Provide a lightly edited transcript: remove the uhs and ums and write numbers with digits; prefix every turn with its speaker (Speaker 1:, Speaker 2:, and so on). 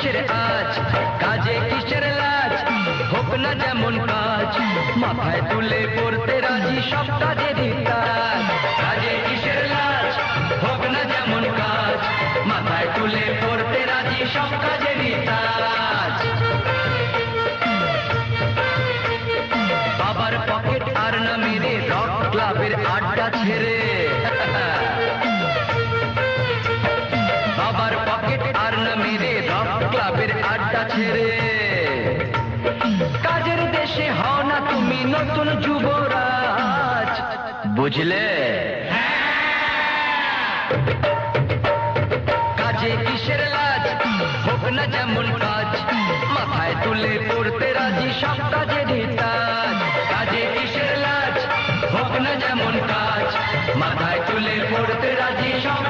Speaker 1: কিসের আজ, কাজে কিসের লাজ, হোক না যেমন কাজ, মাথায় তুলে পড়তে রাজি সব কাজেরই কাজ। কাজে কিসের লাজ, হোক না যেমন কাজ, মাথায় তুলে পড়তে রাজি সব কাজেরই কাজ। বাবার পকেট আর না মেরে রক ক্লাবের আড্ডা ছেড়ে, বাবার পকেট আর না মেরে রক ক্লাবের আড্ডা ছেড়ে, কাজের দেশে হও না তুমি নতুন যুবরাজ, বুঝলে? কাজে কিসের লাজ, হোক না যেমন কাজ, মাথায় তুলে পড়তে রাজি সব কাজেরই কাজ। কাজে কিসের লাজ, হোক না যেমন কাজ, মাথায় তুলে পড়তে রাজি সব